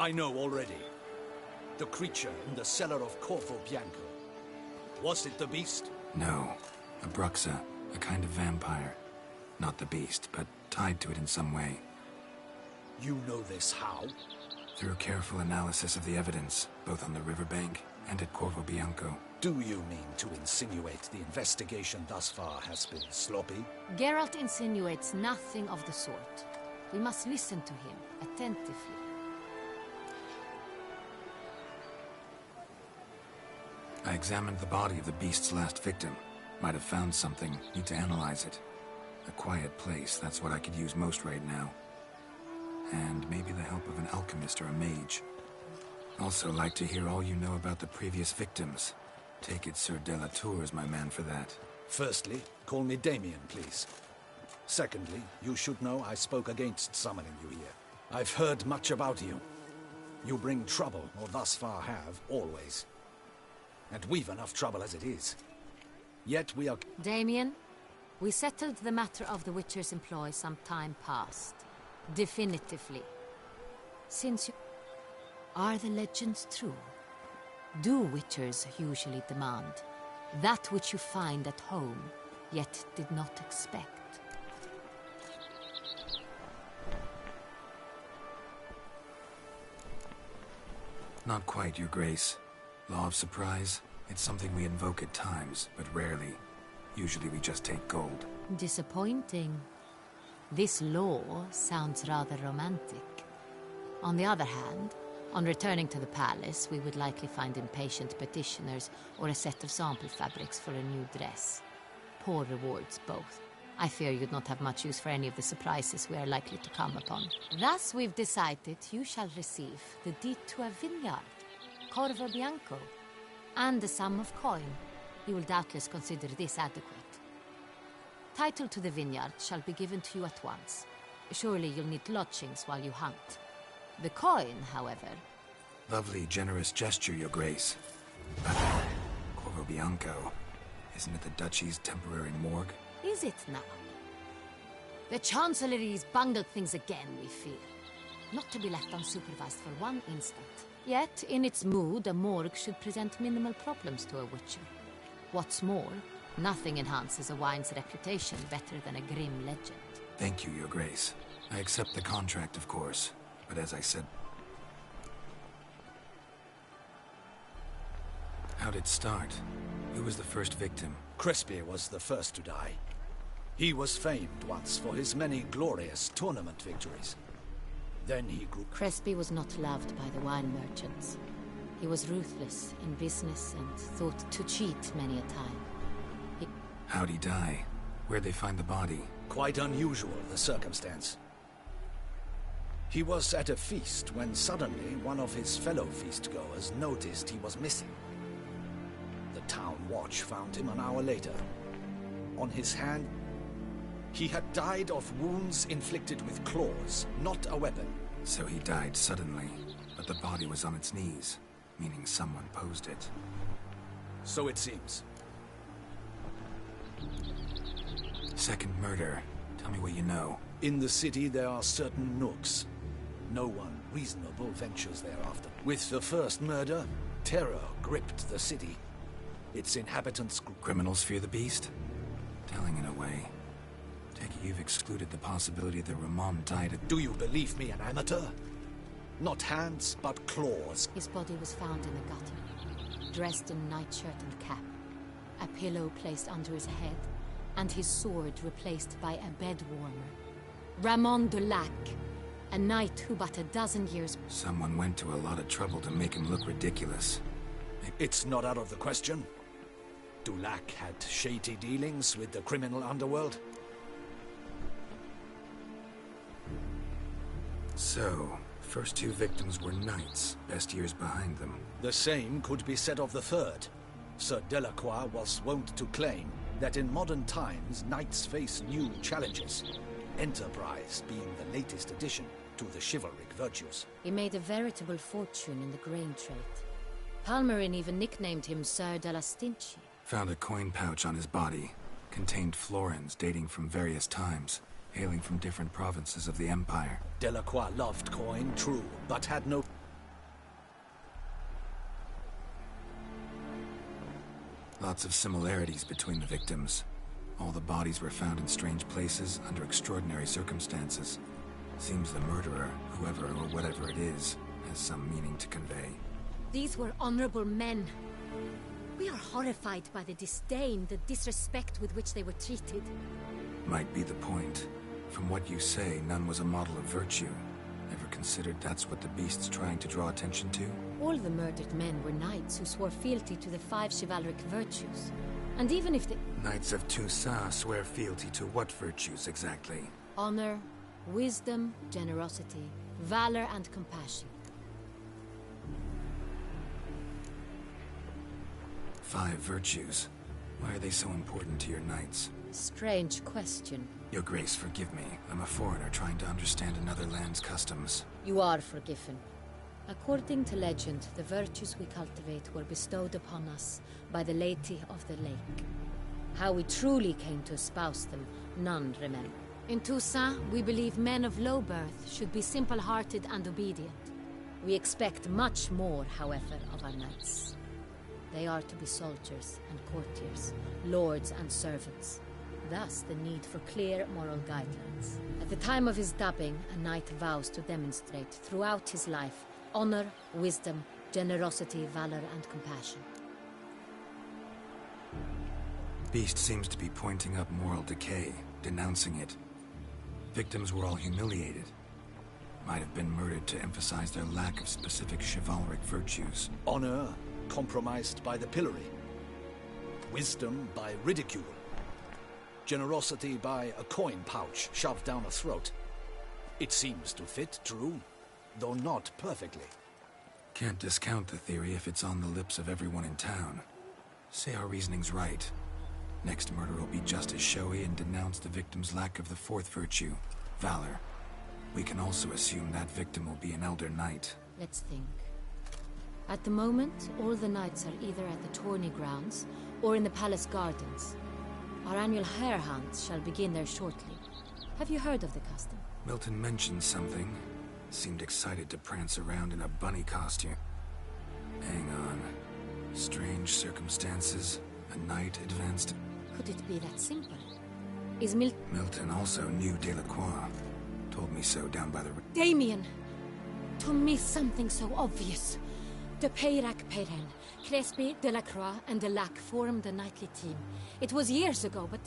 I know already. The creature in the cellar of Corvo Bianco. Was it the beast? No. A Bruxa, a kind of vampire. Not the beast, but tied to it in some way. You know this how? Through careful analysis of the evidence, both on the riverbank and at Corvo Bianco. Do you mean to insinuate the investigation thus far has been sloppy? Geralt insinuates nothing of the sort. We must listen to him attentively. I examined the body of the beast's last victim. Might have found something, need to analyze it. A quiet place, that's what I could use most right now. And maybe the help of an alchemist or a mage. Also like to hear all you know about the previous victims. Take it Sir Delatour is my man for that. Firstly, call me Damien, please. Secondly, you should know I spoke against summoning you here. I've heard much about you. You bring trouble, or thus far have, always. And we've enough trouble as it is. Yet we are... Damien, we settled the matter of the Witcher's employ some time past. Definitively. Since you... Are the legends true? Do Witchers usually demand that which you find at home, yet did not expect? Not quite, Your Grace. Law of surprise, it's something we invoke at times, but rarely. Usually we just take gold. Disappointing. This law sounds rather romantic. On the other hand, on returning to the palace, we would likely find impatient petitioners or a set of sample fabrics for a new dress. Poor rewards, both. I fear you'd not have much use for any of the surprises we are likely to come upon. Thus, we've decided you shall receive the deed to a vineyard, Corvo Bianco, and a sum of coin. You will doubtless consider this adequate. Title to the vineyard shall be given to you at once. Surely you'll need lodgings while you hunt. The coin, however... Lovely, generous gesture, Your Grace. But Corvo Bianco, isn't it the Duchy's temporary morgue? Is it now? The Chancellery's bungled things again, we fear. Not to be left unsupervised for one instant. Yet, in its mood, a morgue should present minimal problems to a Witcher. What's more, nothing enhances a wine's reputation better than a grim legend. Thank you, Your Grace. I accept the contract, of course. But as I said... How'd it start? Who was the first victim? Crespi was the first to die. He was famed once for his many glorious tournament victories. Then he grew... Crespi was not loved by the wine merchants. He was ruthless in business and thought to cheat many a time. How'd he die? Where'd they find the body? Quite unusual, the circumstance. He was at a feast when suddenly one of his fellow feastgoers noticed he was missing. The town watch found him an hour later. On his hand, he had died of wounds inflicted with claws, not a weapon. So he died suddenly, but the body was on its knees, meaning someone posed it. So it seems. Second murder. Tell me what you know. In the city there are certain nooks. No one reasonable ventures thereafter. With the first murder, terror gripped the city. Its inhabitants grew... Criminals fear the beast? Telling in a way. Take it you've excluded the possibility that Ramon died at... Do you believe me an amateur? Not hands, but claws. His body was found in the gutter, dressed in nightshirt and cap, a pillow placed under his head, and his sword replaced by a bed warmer. Ramon Dulac, a knight who but a dozen years... Someone went to a lot of trouble to make him look ridiculous. It's not out of the question. Dulac had shady dealings with the criminal underworld. So, first two victims were knights, best years behind them. The same could be said of the third. Sir Delacroix was wont to claim that in modern times, knights face new challenges. Enterprise being the latest addition to the chivalric virtues. He made a veritable fortune in the grain trade. Palmerin even nicknamed him Sir della Stinci. Found a coin pouch on his body. Contained florins dating from various times, hailing from different provinces of the Empire. Delacroix loved coin, true, but had no... Lots of similarities between the victims. All the bodies were found in strange places under extraordinary circumstances. Seems the murderer, whoever or whatever it is, has some meaning to convey. These were honorable men. We are horrified by the disdain, the disrespect with which they were treated. Might be the point. From what you say, none was a model of virtue. Ever considered that's what the beast's trying to draw attention to? All the murdered men were knights who swore fealty to the 5 chivalric virtues. And even if the... Knights of Toussaint swear fealty to what virtues exactly? honor, wisdom, generosity, valor, and compassion. 5 virtues. Why are they so important to your knights? Strange question. Your Grace, forgive me. I'm a foreigner trying to understand another land's customs. You are forgiven. According to legend, the virtues we cultivate were bestowed upon us by the Lady of the Lake. How we truly came to espouse them, none remember. In Toussaint, we believe men of low birth should be simple-hearted and obedient. We expect much more, however, of our knights. They are to be soldiers and courtiers, lords and servants. Thus, the need for clear moral guidelines. At the time of his dubbing, a knight vows to demonstrate throughout his life honor, wisdom, generosity, valor, and compassion. Beast seems to be pointing up moral decay, denouncing it. Victims were all humiliated. Might have been murdered to emphasize their lack of specific chivalric virtues. Honor compromised by the pillory. Wisdom by ridicule. Generosity by a coin pouch shoved down a throat. It seems to fit, true, though not perfectly. Can't discount the theory if it's on the lips of everyone in town. Say our reasoning's right. Next murder will be just as showy and denounce the victim's lack of the 4th virtue, valor. We can also assume that victim will be an elder knight. Let's think. At the moment, all the knights are either at the tourney grounds or in the palace gardens. Our annual hare hunt shall begin there shortly. Have you heard of the custom? Milton mentioned something. Seemed excited to prance around in a bunny costume. Hang on. Strange circumstances. A knight advanced... Could it be that simple? Is Milton also knew Delacroix. Told me so down by the... Damien! To me something so obvious. De Peyrac Perel, Crespi, Delacroix, and Delac formed the knightly team. It was years ago, but...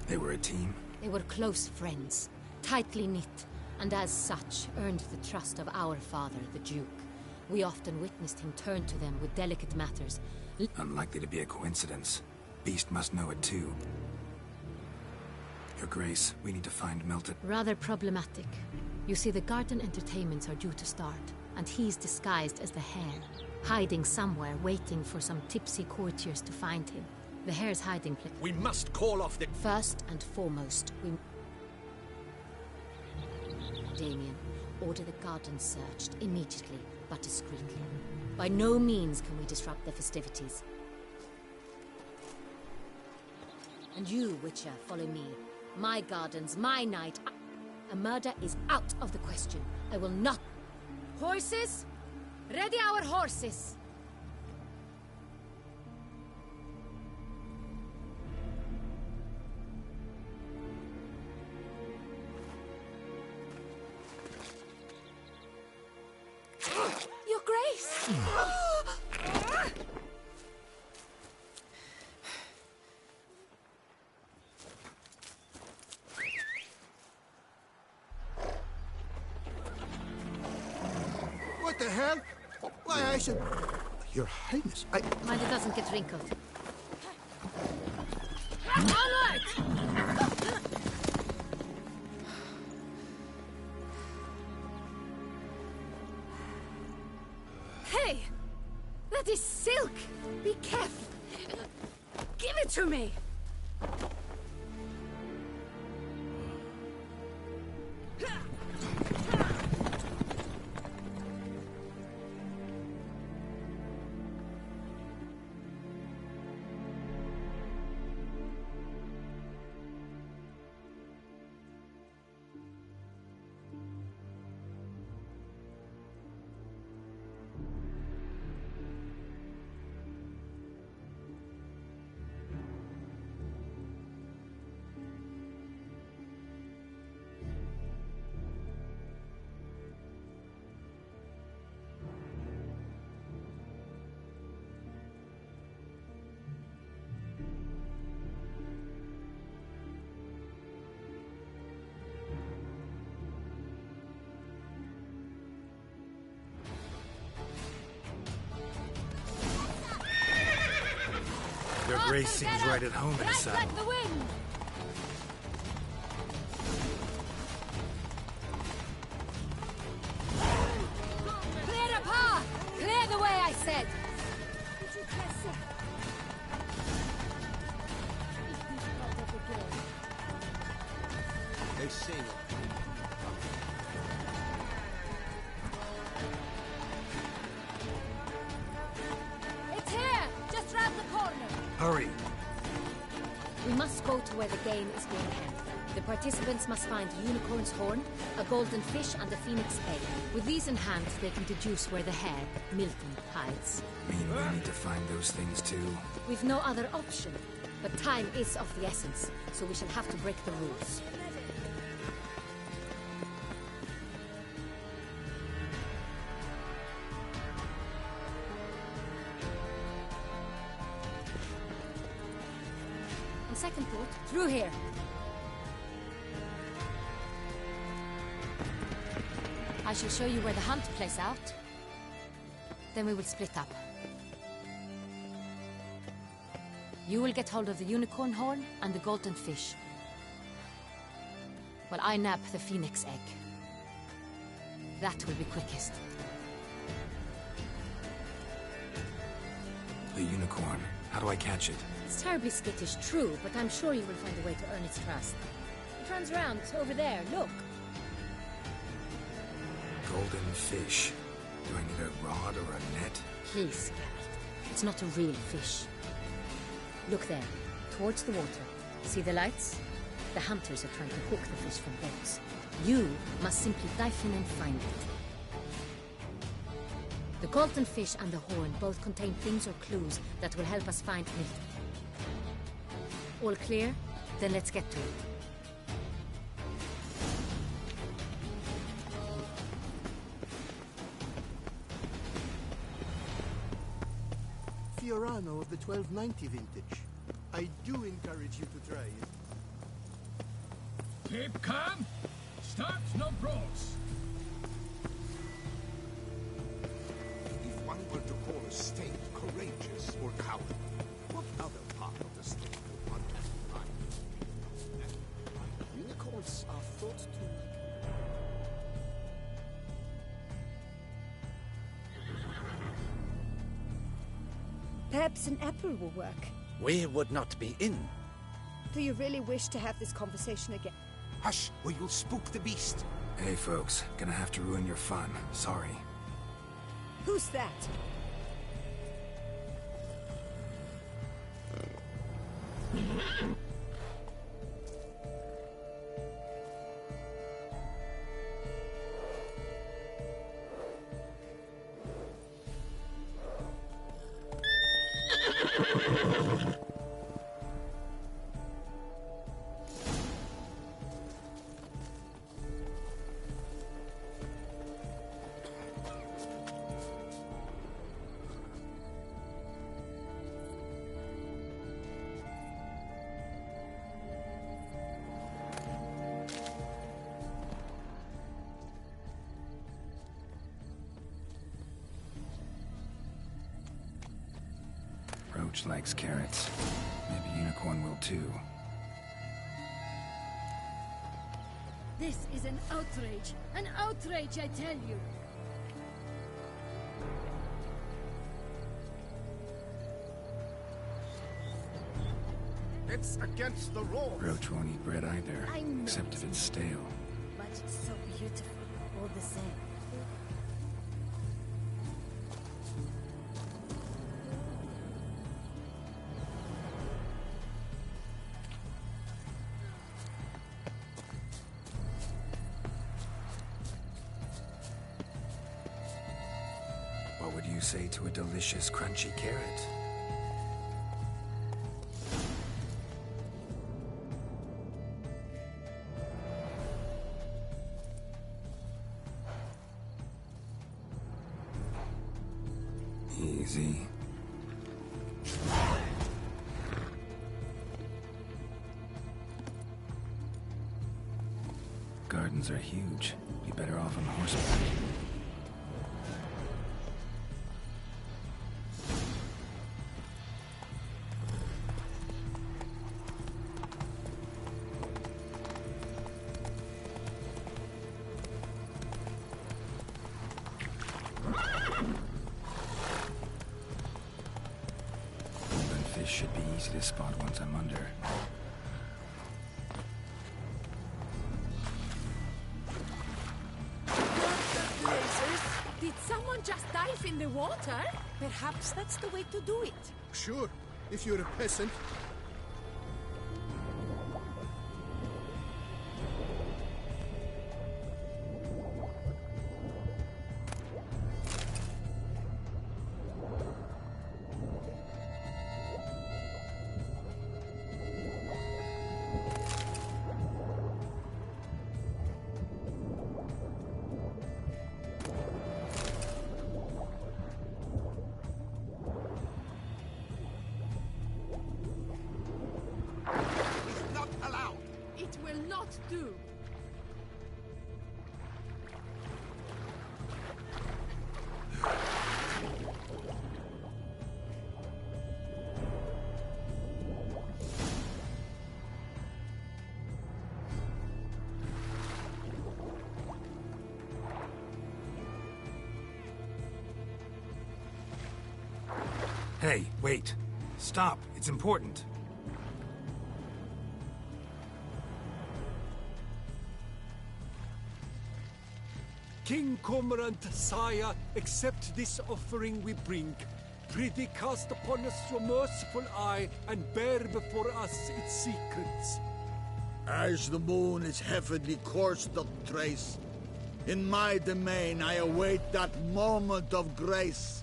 They were a team? They were close friends, tightly knit, and as such earned the trust of our father, the Duke. We often witnessed him turn to them with delicate matters. Unlikely to be a coincidence. Beast must know it too. Your Grace, we need to find Milton. Rather problematic. You see, the garden entertainments are due to start, and he's disguised as the hare, hiding somewhere, waiting for some tipsy courtiers to find him. The hare's hiding place. We must call off the... First and foremost, we... Damien, order the garden searched immediately, but discreetly. By no means can we disrupt the festivities. And you, Witcher, follow me. My gardens, my night. A murder is out of the question. I will not... Horses? Ready our horses! Your Grace! What the hell? Why, I should... Your Highness, I... Mind it doesn't get wrinkled. Onward! Hey! That is silk! Be careful! Give it to me! Grace seems right at home in a saddle. Like the wind! Clear the path! Clear the way, I said! They sing. It's here! Just round the corner! Hurry! We must go to where the game is being held. The participants must find a unicorn's horn, a golden fish, and a phoenix egg. With these in hand, they can deduce where the hare, Milton, hides. Mean we need to find those things too? We've no other option. But time is of the essence, so we shall have to break the rules. On second thought, through here. I shall show you where the hunt plays out. Then we will split up. You will get hold of the unicorn horn and the golden fish, while I nab the phoenix egg. That will be quickest. The unicorn. How do I catch it? It's terribly skittish, true, but I'm sure you will find a way to earn its trust. It runs around over there, look. Golden fish. Do I need a rod or a net? Please, Geralt. It's not a real fish. Look there, towards the water. See the lights? The hunters are trying to hook the fish from boats. You must simply dive in and find it. The golden fish and the horn both contain things or clues that will help us find Milton. All clear? Then let's get to it. Fiorano of the 1290 vintage. I do encourage you to try it. Keep calm. Start no brawls. If one were to call a state courageous or cowardly, what other part of the state would one have to find? Unicorns are thought to... Perhaps an apple will work. We would not be in. Do you really wish to have this conversation again? Hush, or you'll spook the beast. Hey folks, gonna have to ruin your fun. Sorry. Who's that? Roach likes carrots. Maybe Unicorn will too. This is an outrage! An outrage, I tell you! It's against the rules. Roach won't eat bread either, I know except if it's stale. But it's so beautiful, all the same. What would you say to a delicious, crunchy carrot? Easy. Gardens are huge. Be better off on horseback. this spot once I'm under. Did someone just dive in the water? Perhaps that's the way to do it. Sure, if you're a peasant. It will not do. Hey, wait. Stop. It's important. King Cormorant, sire, accept this offering we bring. Prithee cast upon us your merciful eye, and bear before us its secrets. As the moon its heavenly course doth trace, in my domain I await that moment of grace,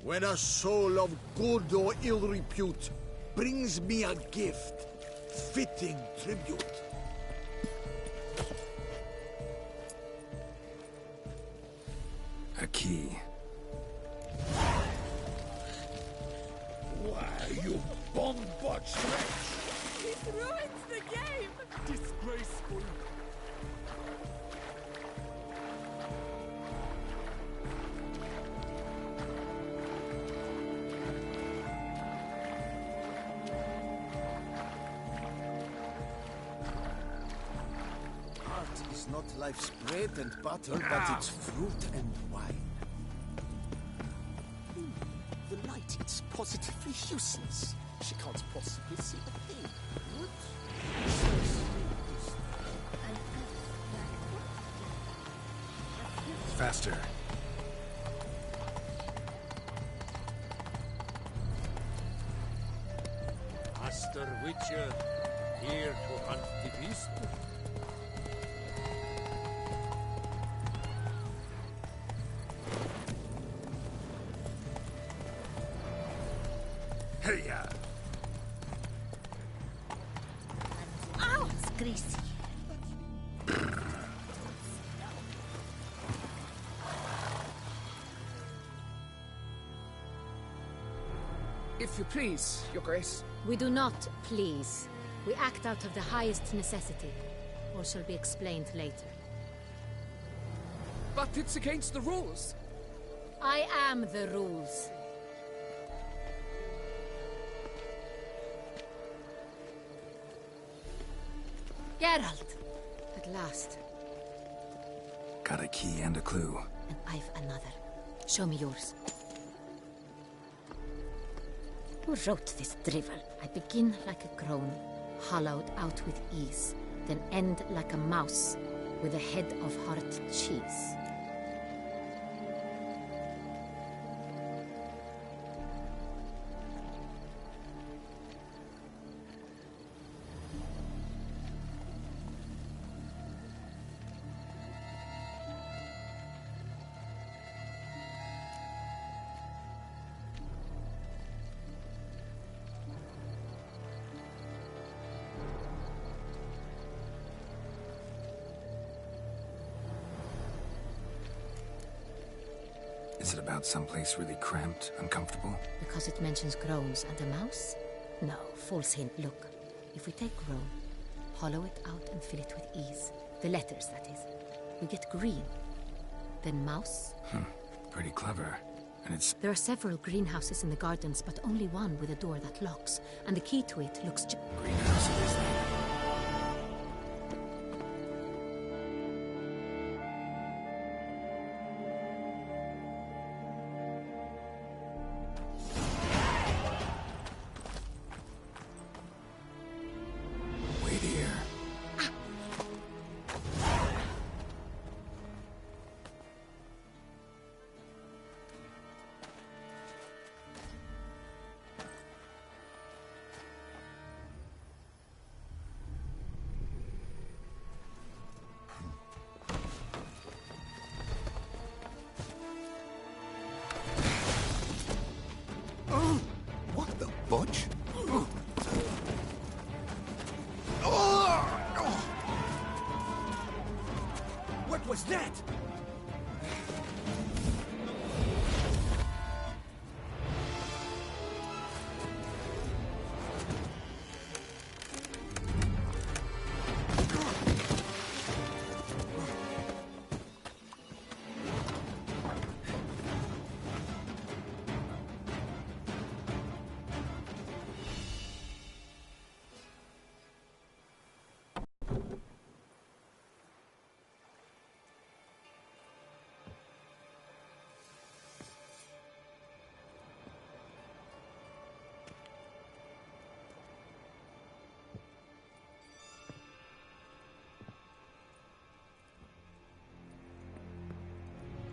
when a soul of good or ill repute brings me a gift, fitting tribute. A key. Why, you bombot wretch! It ruins the game! Disgraceful. Art is not life's bread and butter, but its fruit and wine. The light, it's positively useless. She can't possibly see a thing. Faster. Master Witcher, here to hunt the beast. Hey-ya! Ow! It's greasy. If you please, Your Grace. We do not please. We act out of the highest necessity. Or shall be explained later. But it's against the rules. I am the rules. Geralt! At last. Got a key and a clue. And I've another. Show me yours. Who wrote this drivel? I begin like a crone, hollowed out with ease, then end like a mouse, with a head of hard cheese. Is it about someplace really cramped, uncomfortable? Because it mentions groans and a mouse? No, false hint. Look, if we take groan, hollow it out and fill it with ease. The letters, that is. We get green. Then mouse. Pretty clever. And it's... There are several greenhouses in the gardens, but only one with a door that locks. And the key to it looks greenhouse it is then.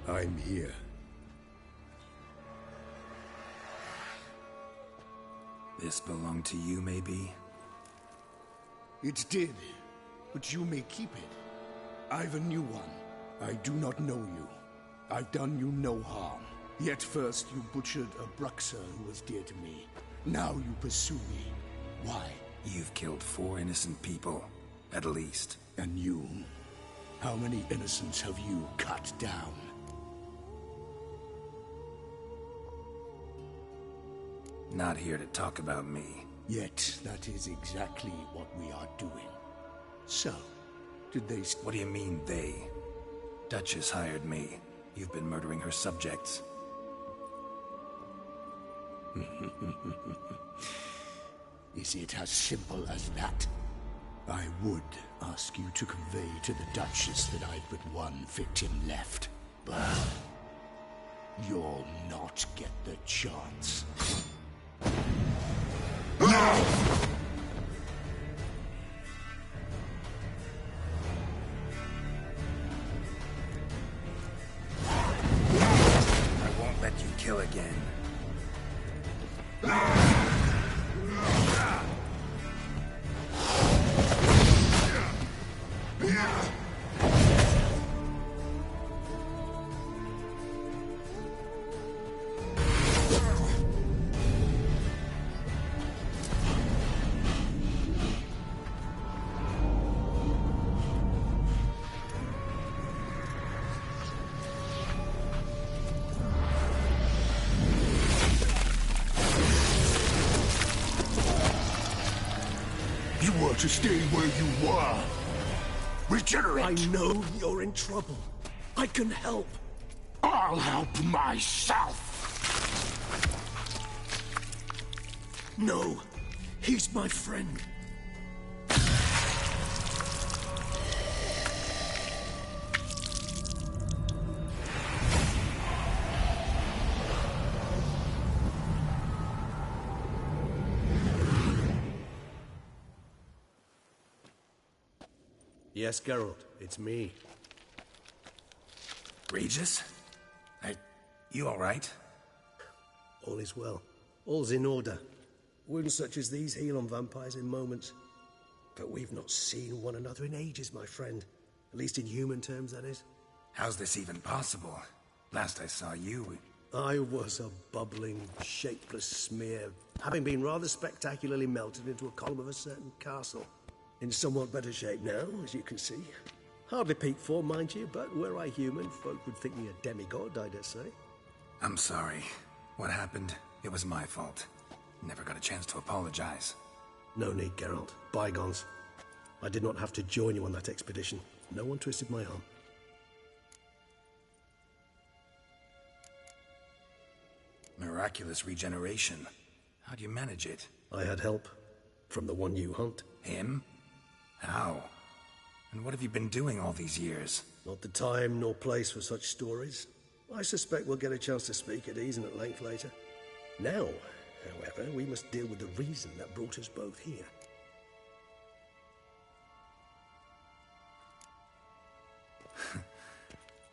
I'm here. This belonged to you, maybe? It did, but you may keep it. I've a new one. I do not know you. I've done you no harm. Yet first you butchered a Bruxer who was dear to me. Now you pursue me. Why? You've killed 4 innocent people, at least. And you? How many innocents have you cut down? Not here to talk about me. Yet that is exactly what we are doing. So, did they... What do you mean, they? Duchess hired me. You've been murdering her subjects. Is it as simple as that? I would ask you to convey to the Duchess that I've but one victim left, but you'll not get the chance. I won't let you kill again. You were to stay where you were. Regenerate! I know you're in trouble. I can help. I'll help myself! No, he's my friend. Yes, Geralt, it's me. Regis? You all right? All is well. All's in order. Wounds such as these heal on vampires in moments. But we've not seen one another in ages, my friend. At least in human terms, that is. How's this even possible? Last I saw you... I was a bubbling, shapeless smear, having been rather spectacularly melted into a column of a certain castle. In somewhat better shape now, as you can see. Hardly peak form, mind you, but were I human, folk would think me a demigod, I dare say. I'm sorry. What happened? It was my fault. Never got a chance to apologize. No need, Geralt. Bygones. I did not have to join you on that expedition. No one twisted my arm. Miraculous regeneration. How do you manage it? I had help. From the one you hunt. Him? How? And what have you been doing all these years? Not the time nor place for such stories. I suspect we'll get a chance to speak at ease and at length later. Now, however, we must deal with the reason that brought us both here.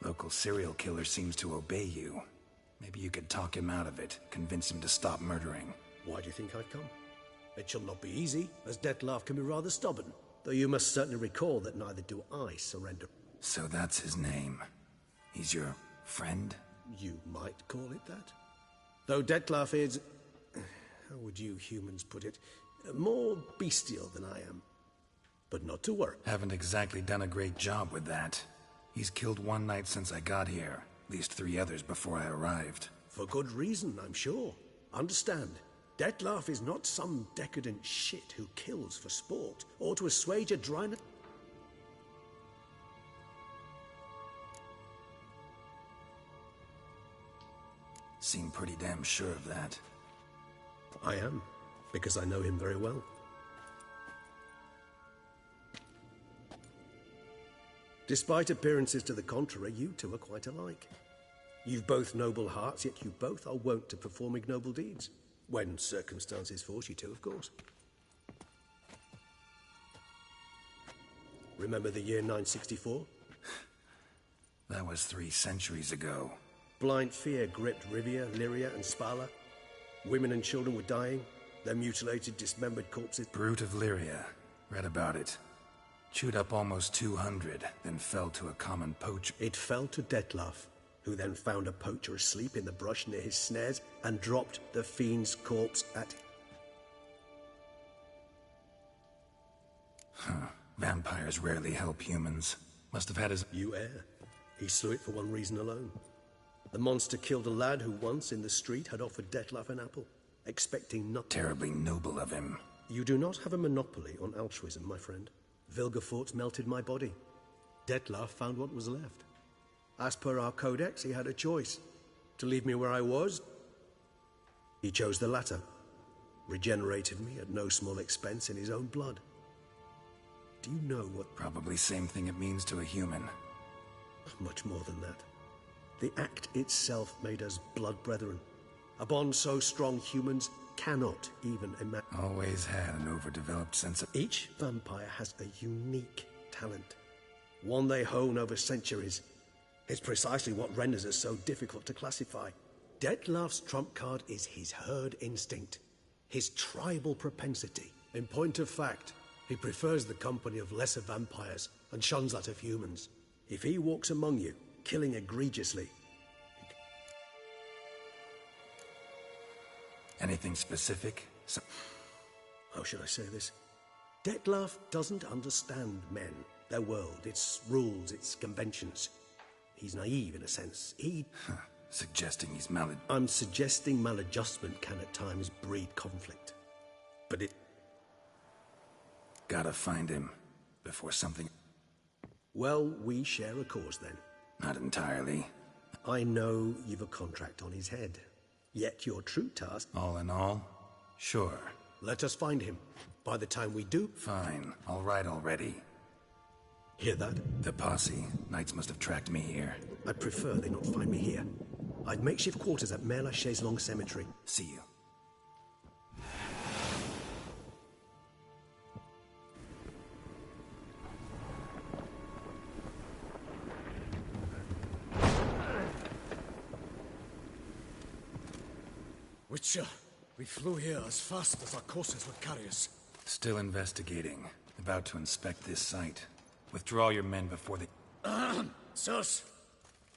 Local serial killer seems to obey you. Maybe you could talk him out of it, convince him to stop murdering. Why do you think I've come? It shall not be easy, as Dettlaff can be rather stubborn. Though you must certainly recall that neither do I surrender. So that's his name. He's your friend? You might call it that. Though Dettlaff is... how would you humans put it? More bestial than I am. But not to worry. Haven't exactly done a great job with that. He's killed one knight since I got here. At least 3 others before I arrived. For good reason, I'm sure. Understand, Dettlaff is not some decadent shit who kills for sport, or to assuage a dryness. Seem pretty damn sure of that. I am, because I know him very well. Despite appearances to the contrary, you two are quite alike. You've both noble hearts, yet you both are wont to perform ignoble deeds. When circumstances force you to, of course. Remember the year 964? That was 3 centuries ago. Blind fear gripped Rivia, Lyria, and Spala. Women and children were dying, their mutilated, dismembered corpses. Brute of Lyria. Read about it. Chewed up almost 200, then fell to a common poacher. It fell to Dettlaff, who then found a poacher asleep in the brush near his snares and dropped the fiend's corpse at him. Huh. Vampires rarely help humans. Must have had his... You err. He slew it for one reason alone. The monster killed a lad who once in the street had offered Dettlaff an apple, expecting nothing. Terribly noble of him. You do not have a monopoly on altruism, my friend. Vilgefortz melted my body. Dettlaff found what was left. As per our codex, he had a choice. To leave me where I was. He chose the latter. Regenerated me at no small expense in his own blood. Do you know what... Probably same thing it means to a human. Much more than that. The act itself made us blood brethren. A bond so strong humans cannot even imagine. Always had an overdeveloped sense of... Each vampire has a unique talent. One they hone over centuries. It's precisely what renders us so difficult to classify. Dettlaff's trump card is his herd instinct. His tribal propensity. In point of fact, he prefers the company of lesser vampires and shuns that of humans. If he walks among you, killing egregiously... Anything specific? How should I say this? Dettlaff doesn't understand men, their world, its rules, its conventions. He's naive in a sense. Suggesting he's I'm suggesting maladjustment can at times breed conflict. But it... Gotta find him before something... Well, we share a cause then. Not entirely. I know you've a contract on his head. Yet your true task... All in all, sure. Let us find him. By the time we do... Fine. All right already. Hear that? The posse. Knights must have tracked me here. I'd prefer they not find me here. I'd makeshift quarters at Mère Lachaise Long Cemetery. See you. Witcher, we flew here as fast as our courses would carry us. Still investigating. About to inspect this site. Withdraw your men before they... Sirs,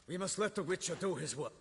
we must let the Witcher do his work.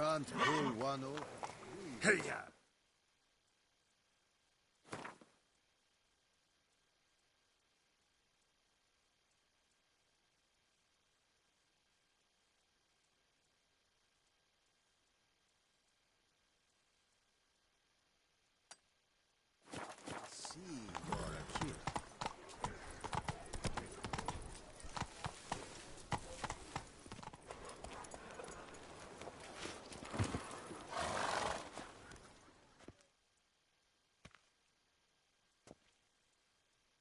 can't pull one over. Hey, yeah. See, you're a kid.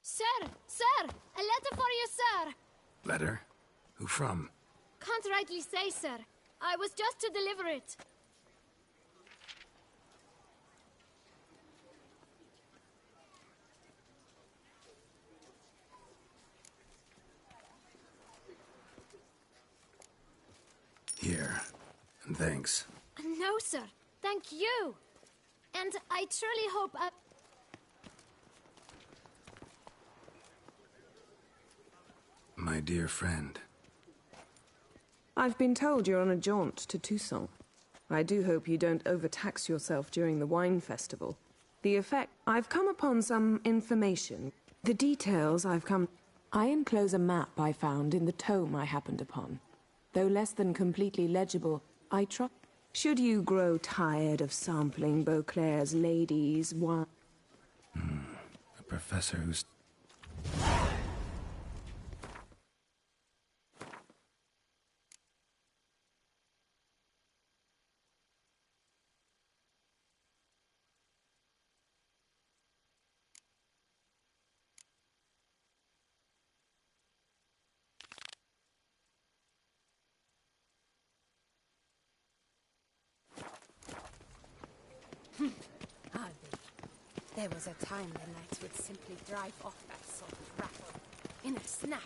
Sir! Sir! A letter for you, sir! Letter? Who from? Can't rightly say, sir. I was just to deliver it. Here. And thanks. No, sir. Thank you. And I truly hope My dear friend. I've been told you're on a jaunt to Toussaint. I do hope you don't overtax yourself during the wine festival. The effect... I've come upon some information. The details I've come... I enclose a map I found in the tome I happened upon. Though less than completely legible, I trust... Should you grow tired of sampling Beauclair's ladies' wine... A professor who's... Hardly. There was a time the knights would simply drive off that sort of rabble in a snap.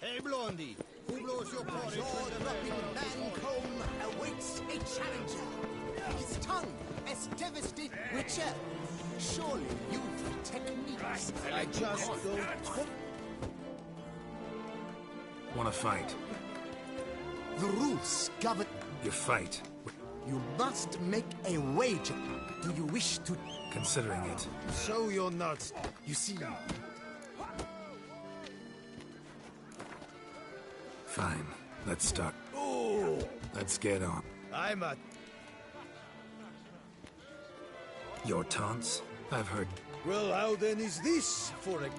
Hey, Blondie, who blows your porridge? Jaw-dropping Mancomb awaits a challenger. His tongue as devastating Witcher. Surely youthful techniques. I just don't... Wanna fight? The rules govern... You fight. You must make a wager. Do you wish to... Considering it. So you're not... You see... Fine. Let's start. Oh! Let's get on. I'm a... Your taunts? I've heard... Well, how then is this for a...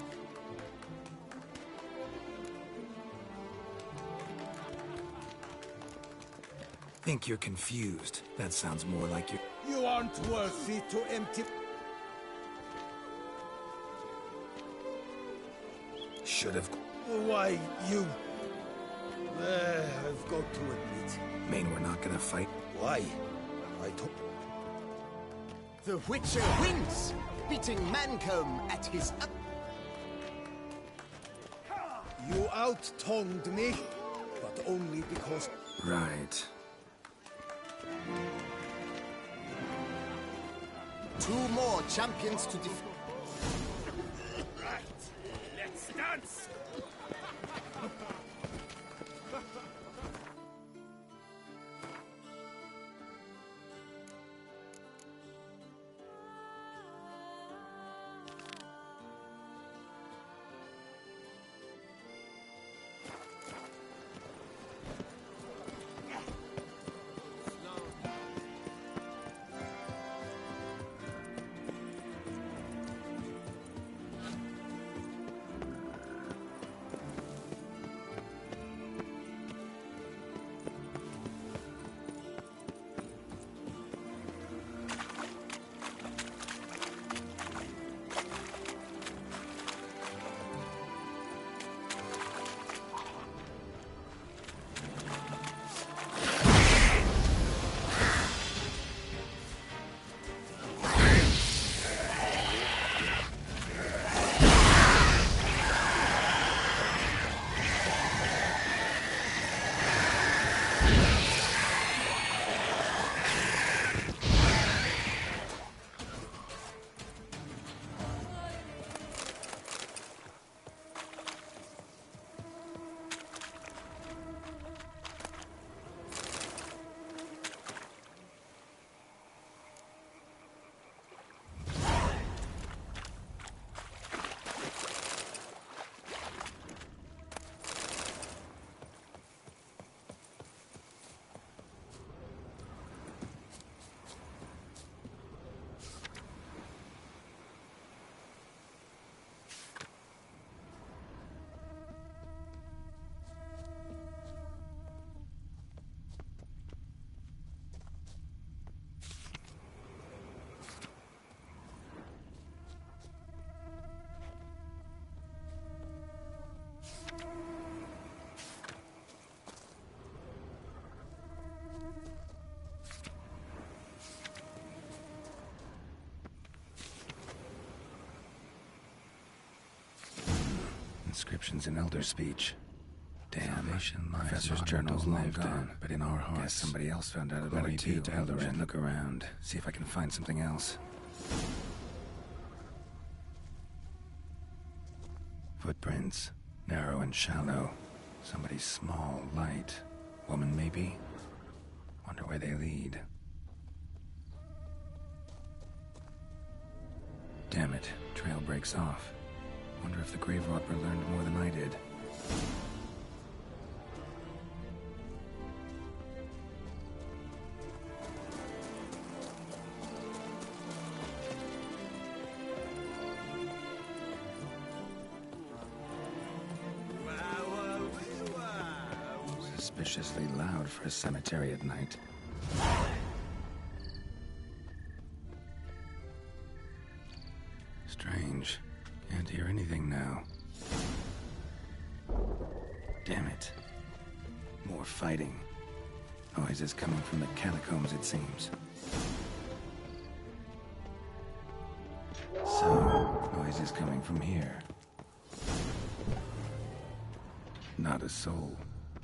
Think you're confused. That sounds more like you... You aren't worthy to empty... Should have... Why, you... I've got to admit... Mean we're not gonna fight? Why? I told... The Witcher wins, beating Mancomb at his... You out-tongued me, but only because... Right. 2 more champions to defeat. Right, let's dance! Inscriptions in Elder speech. Damn, Professor's journal's long gone, but in our hearts, somebody else found out about it too. Eldoran, look around, see if I can find something else. Footprints, narrow and shallow. Somebody's small, light. Woman, maybe? Wonder where they lead. Damn it, trail breaks off. Wonder if the Grave Robber learned more than I did. Suspiciously loud for a cemetery at night. Strange. Can't hear anything now. Damn it. More fighting. Noises coming from the catacombs, it seems. So, noises coming from here. Not a soul.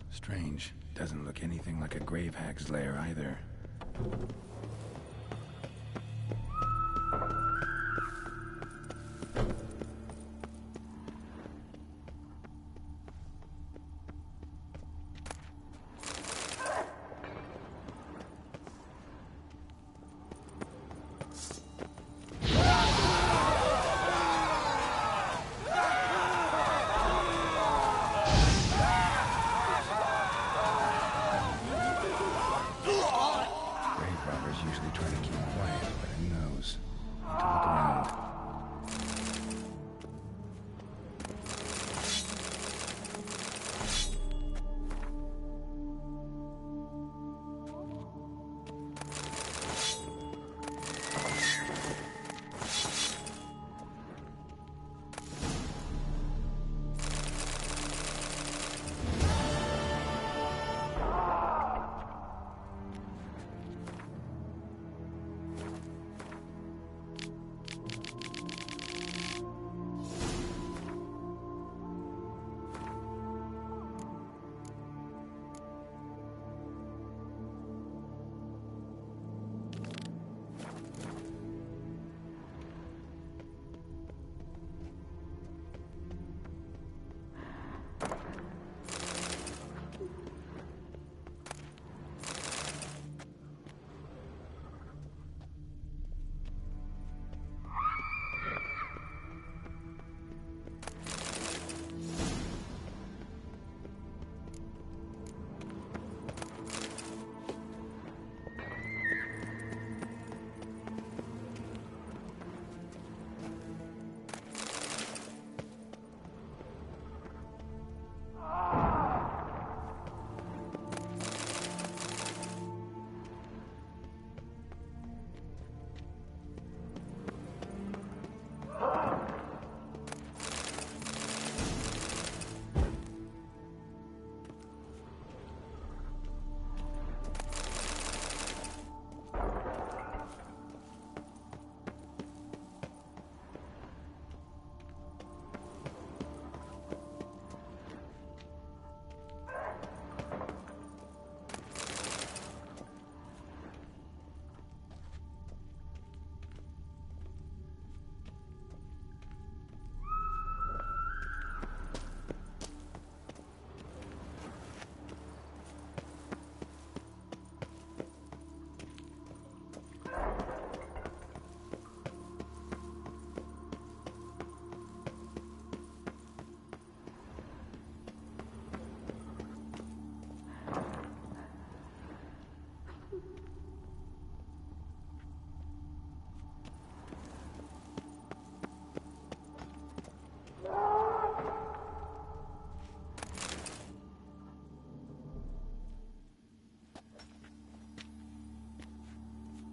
Strange. Doesn't look anything like a grave hag's lair either.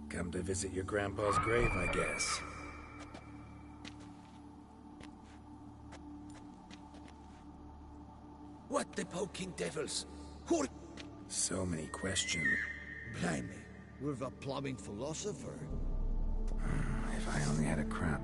Come to visit your grandpa's grave, I guess. What the poking devils? Who? So many questions. Blimey, with a plumbing philosopher. If I only had a crap.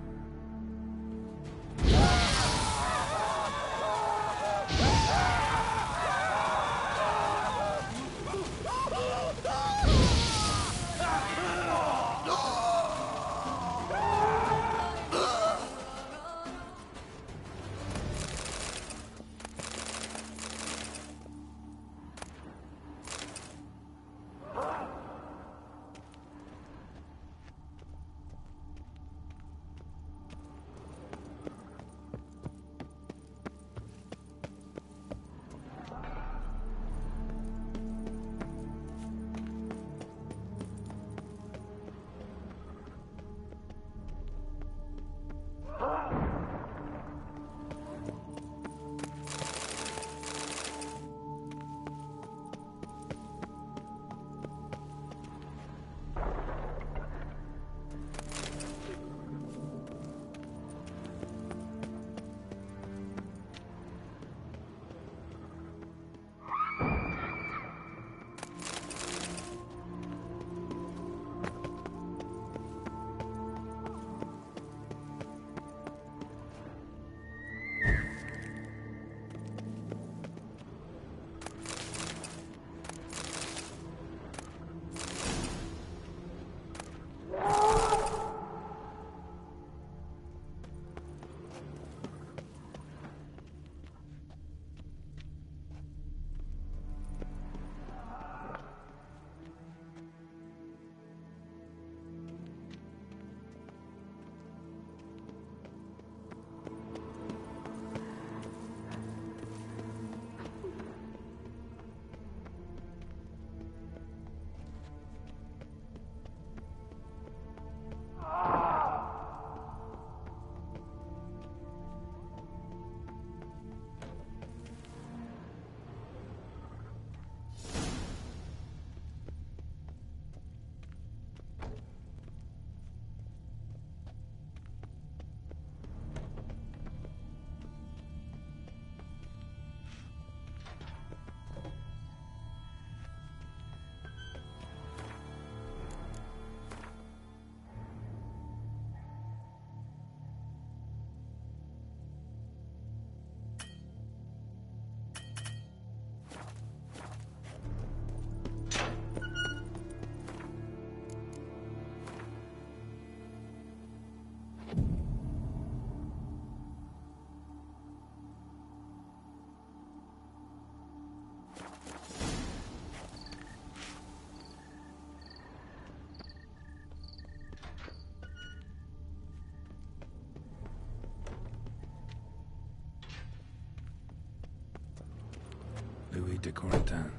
de Corentin.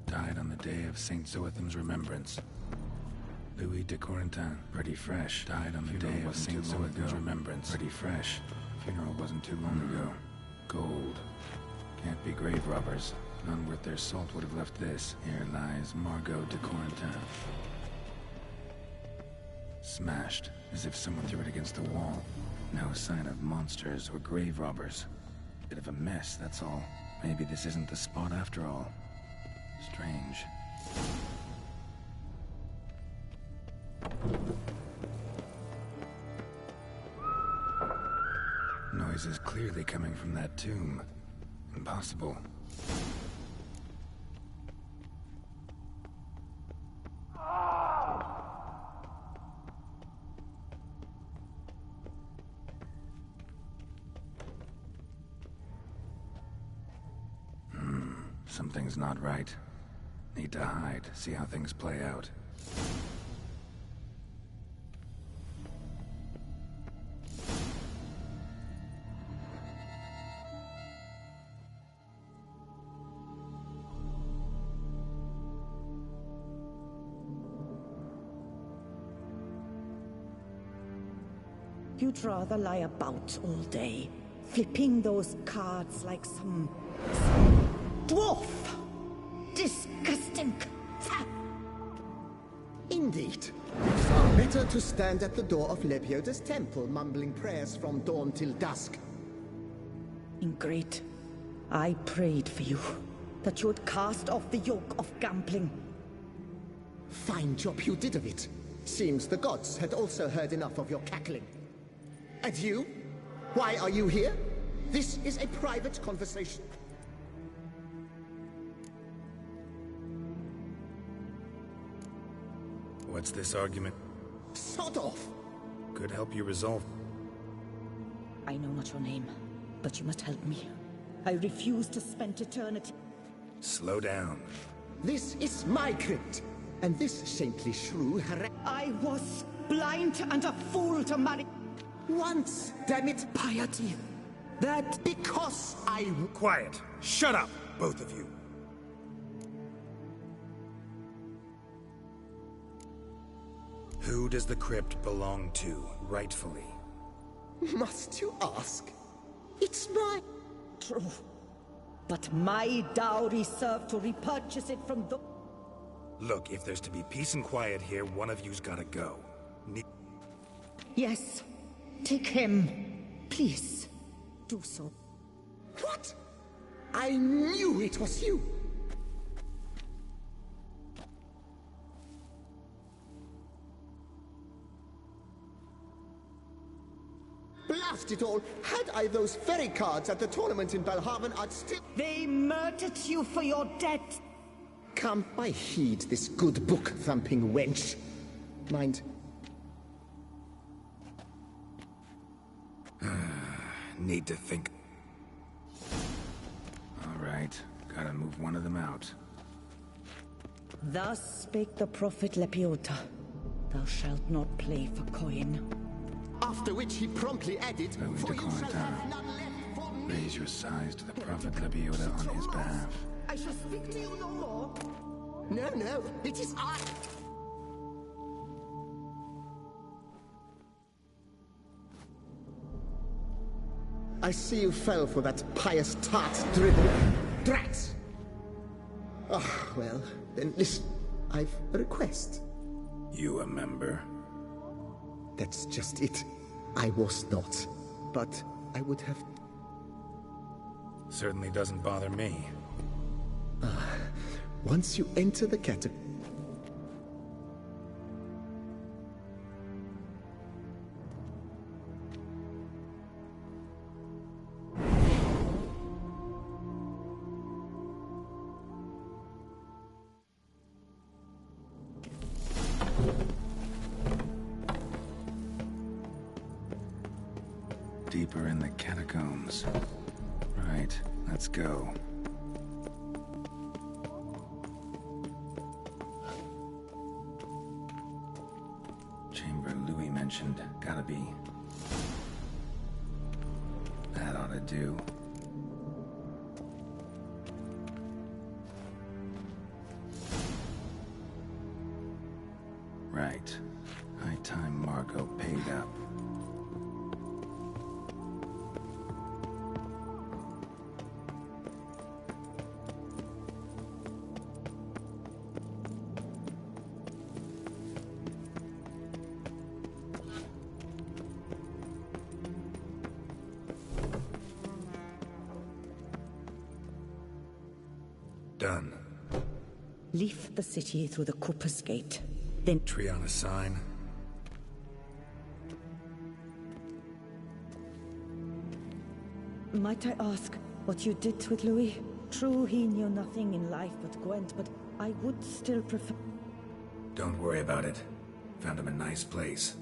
Died on the day of Saint Zoetham's remembrance. Louis de Corentin, pretty fresh. Died on the day of Saint Zoetham's remembrance. Pretty fresh. Funeral wasn't too long ago. Gold. Can't be grave robbers. None worth their salt would have left this. Here lies Margot de Corentin. Smashed, as if someone threw it against the wall. No sign of monsters or grave robbers. Bit of a mess, that's all. Maybe this isn't the spot after all. Strange. Noise is clearly coming from that tomb. Impossible. Something's not right. Need to hide, see how things play out. You'd rather lie about all day, flipping those cards like some dwarf. Disgusting. Indeed. Far better to stand at the door of Lepioda's temple, mumbling prayers from dawn till dusk. Ingrid, I prayed for you, that you would cast off the yoke of gambling. Fine job you did of it. Seems the gods had also heard enough of your cackling. And you? Why are you here? This is a private conversation. What's this argument? Sod off! Could help you resolve. I know not your name, but you must help me. I refuse to spend eternity. Slow down. This is my crypt, and this saintly shrew I was blind and a fool to marry. Once, damn it, piety. That because I... Quiet. Shut up, both of you. Who does the crypt belong to, rightfully? Must you ask? It's mine. True. But my dowry served to repurchase it from the... Look, if there's to be peace and quiet here, one of you's gotta go. Yes. Take him. Please. Do so. What? I knew it was you. Blast it all! Had I those very cards at the tournament in Belhaven, I'd still... They murdered you for your debt! Come, I heed this good book-thumping wench. Mind... Need to think. All right, gotta move one of them out. Thus spake the prophet Lepioda. Thou shalt not play for coin. After which he promptly added, Louis de Corentin, raise your sighs to the prophet Lepioda on his behalf. I shall speak to you no more. No, it is I. I see you fell for that pious tart's dribble. Drats! Ah, well, then listen. I've a request. You a member? That's just it. I was not. But I would have... Certainly doesn't bother me. Once you enter the category... Deeper in the catacombs. Right, let's go. Chamber Louis mentioned, gotta be. That ought to do. done. Leave the city through the Cooper's Gate. Then... Tree on a sign. Might I ask what you did with Louis? True, he knew nothing in life but Gwent, but I would still prefer... Don't worry about it. Found him a nice place.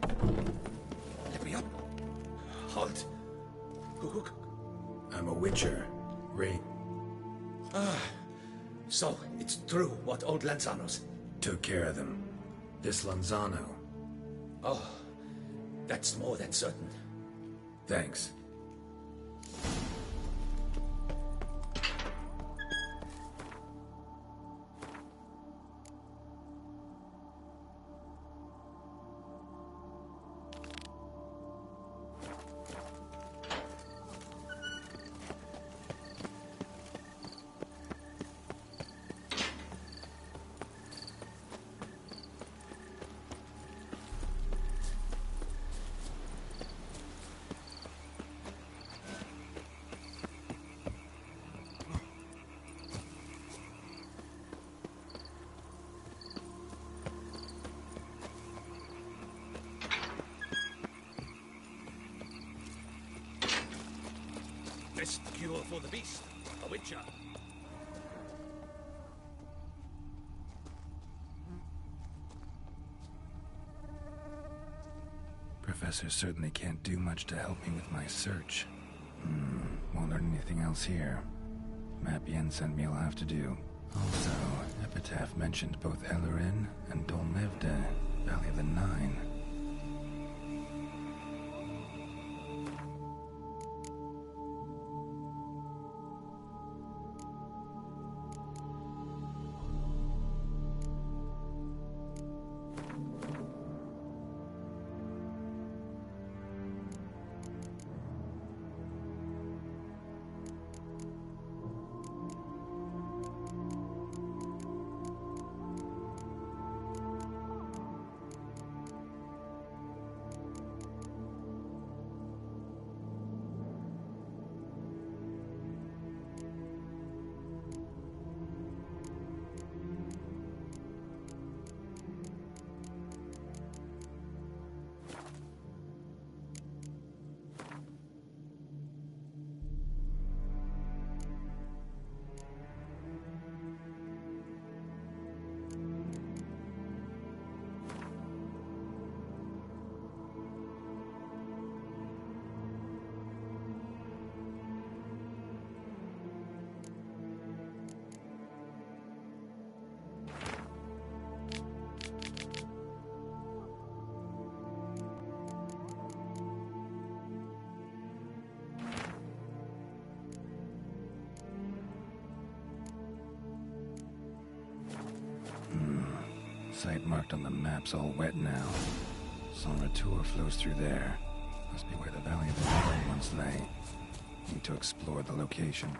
Let me up. Halt. I'm a Witcher. Ray. So, it's true what old Lanzanos... Took care of them. This Lanzano. Oh, that's more than certain. Thanks. Best cure for the beast, a Witcher. Professor certainly can't do much to help me with my search. Won't learn anything else here. Map Yen sent me will have to do. Also, Epitaph mentioned both Ellerin and Dolmevde, Valley of the Nine. Site marked on the map's all wet now. San Retour flows through there. Must be where the Valley of the Nine once lay. Need to explore the location.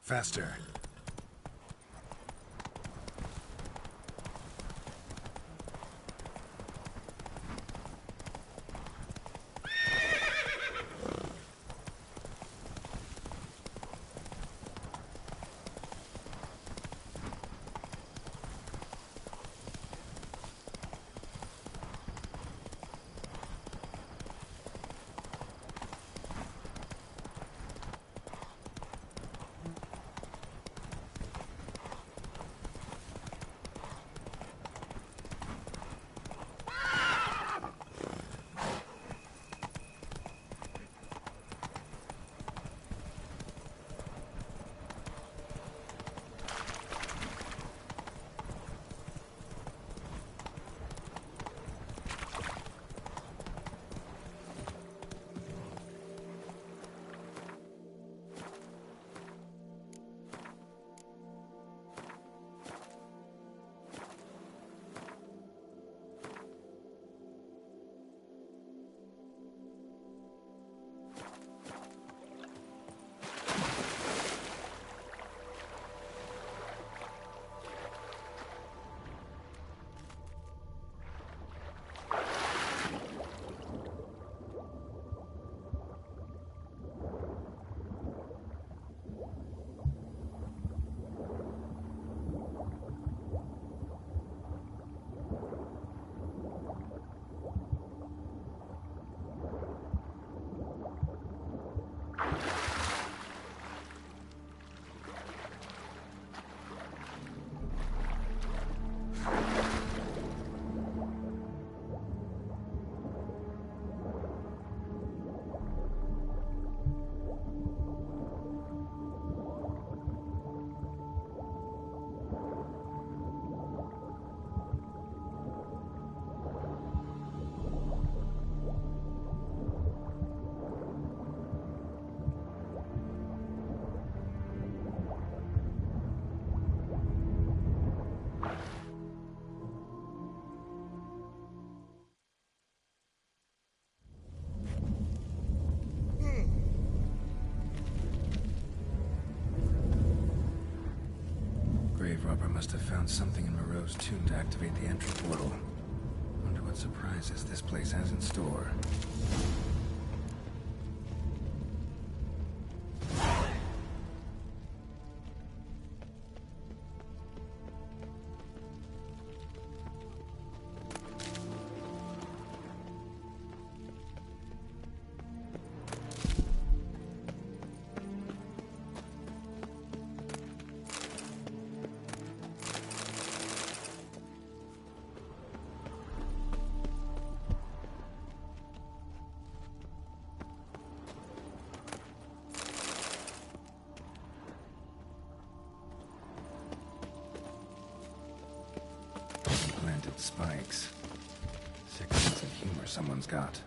Faster. Robber must have found something in Moreau's tomb to activate the entry portal. Wonder what surprises this place has in store. Spikes. Sick sense of humor someone's got.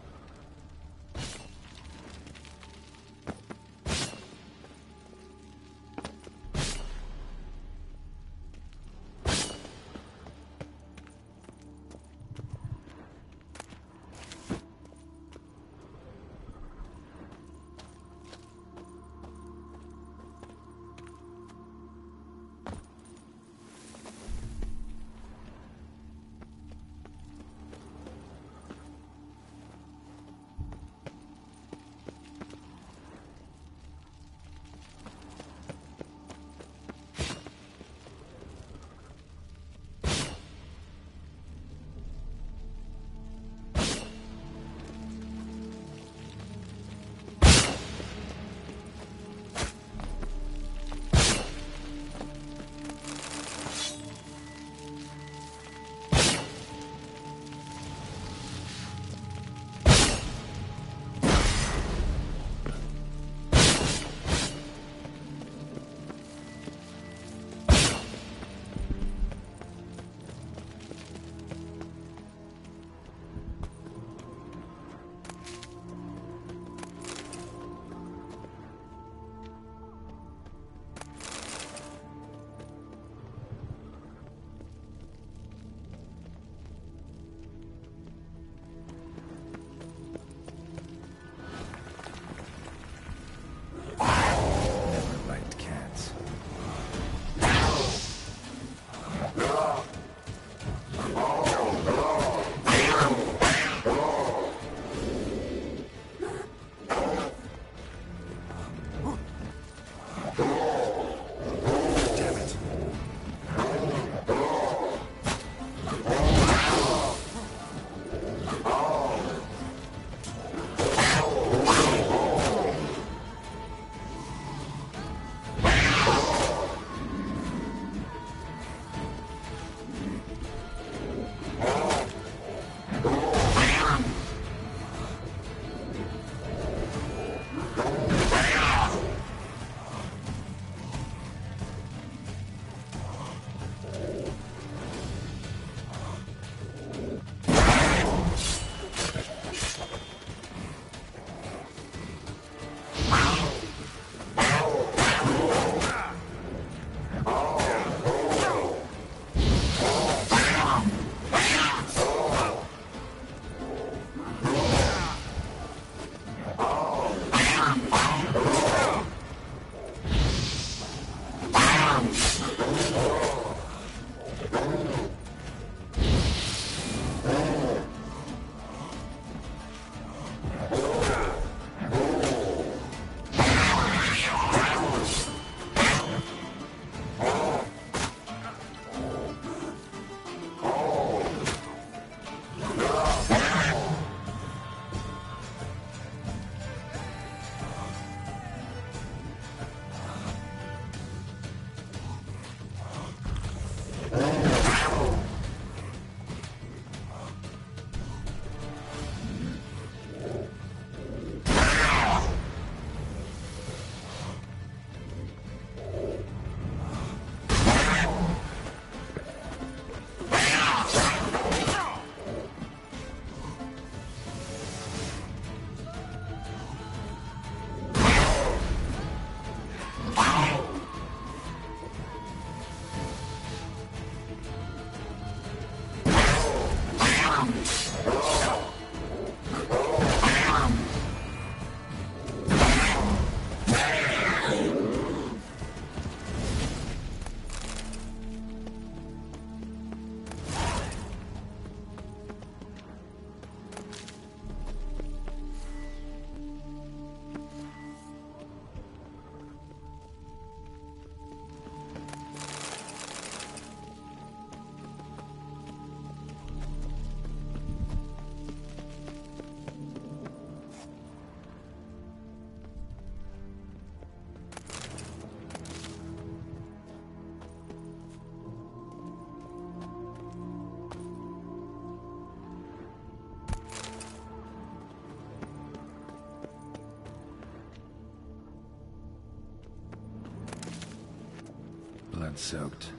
blood-soaked.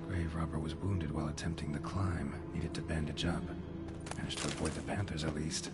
Grave robber was wounded while attempting the climb. Needed to bandage up. Managed to avoid the Panthers, at least.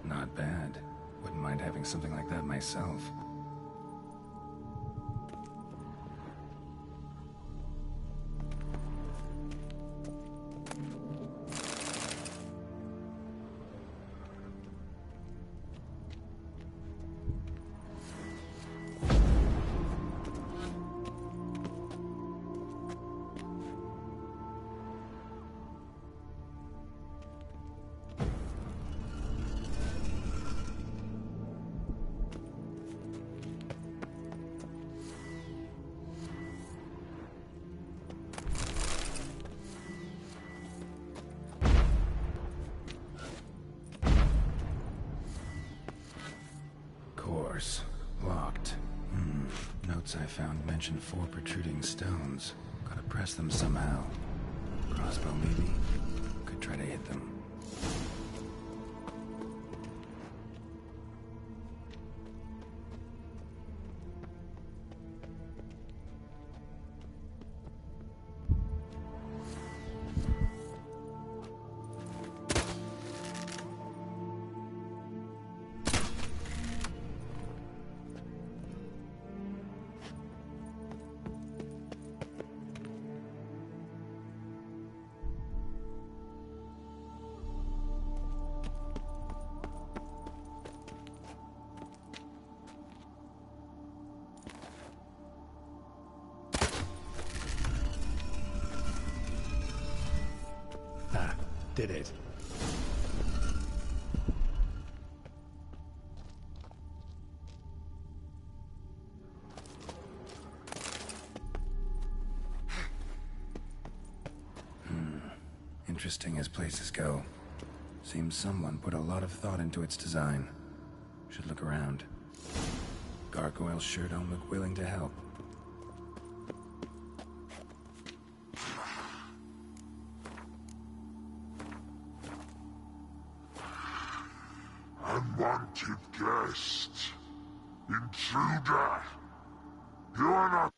Not bad. Wouldn't mind having something like that myself. Locked. Notes I found mention 4 protruding stones. Gotta press them somehow. Crossbow, maybe? Could try to hit them. Did it. Interesting as places go. Seems someone put a lot of thought into its design. Should look around. Gargoyles sure don't look willing to help. I'm unwanted guest. Intruder. You are not